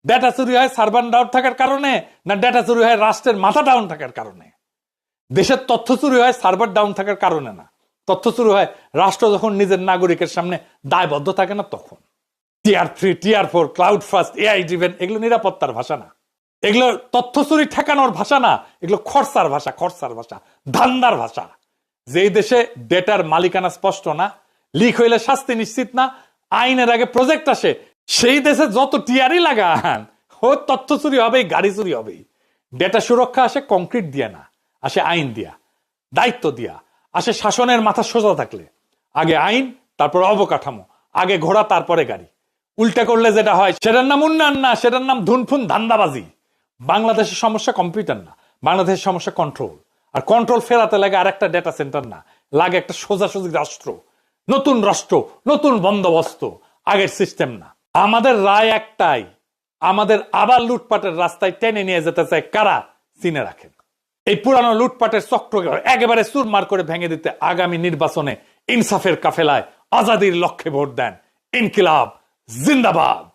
Data চুরি হয় server down থাকার কারণে, না ডেটা চুরি হয় রাষ্ট্রের মাথা ডাউন থাকার কারণে? দেশের তথ্য চুরি হয় সার্ভার ডাউন থাকার কারণে না, তথ্য চুরি হয় রাষ্ট্র যখন নিজের নাগরিকের সামনে দায়বদ্ধ থাকে না তখন। টিয়ার 3, টিয়ার 4, ক্লাউড ফার্স্ট, এআই ড্রিভেন, এগুলো নিরাপত্তার ভাষা না, এগুলো তথ্য চুরি ঠেকানোর ভাষা না, এগুলো খরচার ভাষা, খরচার ভাষা, ধান্দার ভাষা। যেই দেশে ডেটার মালিকানা স্পষ্ট না, লিক হইলে শাস্তি নিশ্চিত না, আইনের আগে প্রজেক্ট আসে, সেই দেশে যত টিয়ারই লাগান ও তথ্য চুরি হবেই, গাড়ি চুরি হবেই। ডেটা সুরক্ষা আসে কংক্রিট দিয়া না, আসে আইন দিয়া, দায়িত্ব দিয়া, আসে শাসনের মাথা সোজা থাকলে। আগে আইন, তারপর অবকাঠামো, আগে ঘোড়া তারপরে গাড়ি। উল্টা করলে যেটা হয় সেটার নাম উন্নয়ন না, সেটার নাম ধুনফুন ধান্দাবাজি। বাংলাদেশের সমস্যা কম্পিউটার না, বাংলাদেশের সমস্যা কন্ট্রোল। আর কন্ট্রোল ফেরাতে লাগে আর একটা ডেটা সেন্টার না, লাগে একটা সোজাসুজি রাষ্ট্র, নতুন রাষ্ট্র, নতুন বন্দোবস্ত, আগের সিস্টেম না। আমাদের রায় একটাই, আমাদের আবার লুটপাটের রাস্তায় টেনে নিয়ে যেতে চায় কারা? চিনে রাখেন। এই পুরানো লুটপাটের চক্র একেবারে চুরমার করে ভেঙে দিতে আগামী নির্বাচনে ইনসাফের কাফেলায় আজাদির লক্ষ্যে ভোট দেন। ইনকিলাব জিন্দাবাদ।